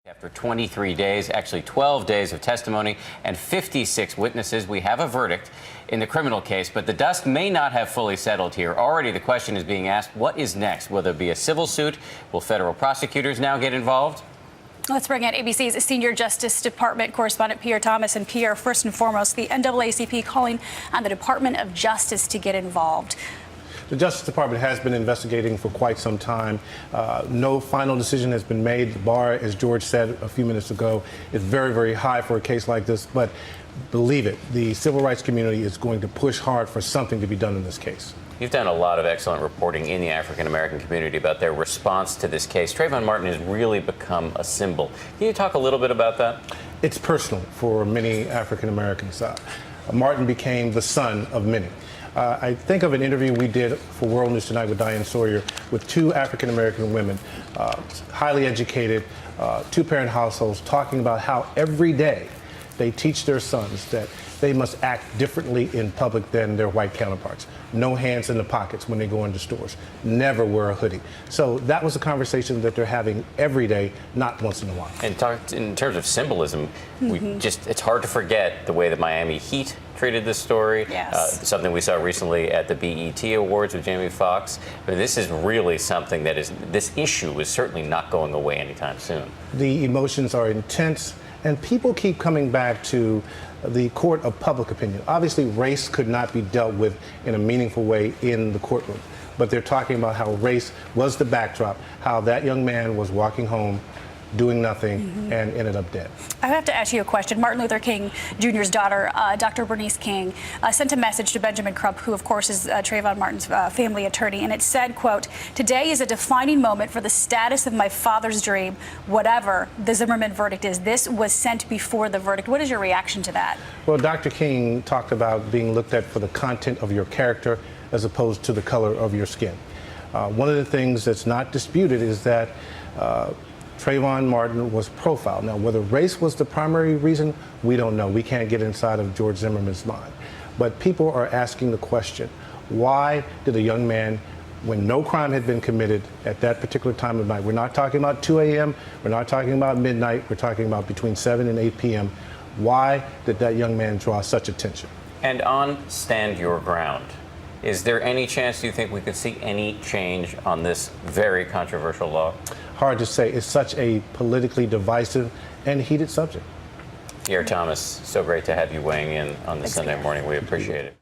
After 23 days, actually 12 days of testimony and 56 witnesses, we have a verdict in the criminal case, but the dust may not have fully settled here. Already the question is being asked, what is next? Will there be a civil suit? Will federal prosecutors now get involved? Let's bring in ABC's Senior Justice Department correspondent Pierre Thomas. And Pierre, first and foremost, the NAACP calling on the Department of Justice to get involved. The Justice Department has been investigating for quite some time. No final decision has been made. The bar, as George said a few minutes ago, is very, very high for a case like this. But believe it, the civil rights community is going to push hard for something to be done in this case. You've done a lot of excellent reporting in the African-American community about their response to this case. Trayvon Martin has really become a symbol. Can you talk a little bit about that? It's personal for many African-Americans. Martin became the son of many. I think of an interview we did for World News Tonight with Diane Sawyer with two African-American women, highly educated, two-parent households, talking about how every day they teach their sons that they must act differently in public than their white counterparts. No hands in the pockets when they go into stores. Never wear a hoodie. So that was a conversation that they're having every day, not once in a while. And in terms of symbolism, it's hard to forget the way the Miami Heat treated this story. Yes. Something we saw recently at the BET Awards with Jamie Foxx. I mean, this is really something that this issue is certainly not going away anytime soon. The emotions are intense, and people keep coming back to the court of public opinion. Obviously, race could not be dealt with in a meaningful way in the courtroom, but they're talking about how race was the backdrop, how that young man was walking home doing nothing and ended up dead. I have to ask you a question. Martin Luther King Jr.'s daughter, Dr. Bernice King, sent a message to Benjamin Crump, who of course is Trayvon Martin's family attorney, and it said, quote, "Today is a defining moment for the status of my father's dream, whatever the Zimmerman verdict is." This was sent before the verdict. What is your reaction to that? Well, Dr. King talked about being looked at for the content of your character as opposed to the color of your skin. One of the things that's not disputed is that Trayvon Martin was profiled. Now, whether race was the primary reason, we don't know. We can't get inside of George Zimmerman's mind. But people are asking the question, why did a young man, when no crime had been committed at that particular time of night, we're not talking about 2 a.m., we're not talking about midnight, we're talking about between 7 and 8 p.m., why did that young man draw such attention? And on Stand Your Ground, is there any chance you think we could see any change on this very controversial law? Hard to say. It's such a politically divisive and heated subject. Pierre Thomas, so great to have you weighing in on this Sunday morning. We appreciate it.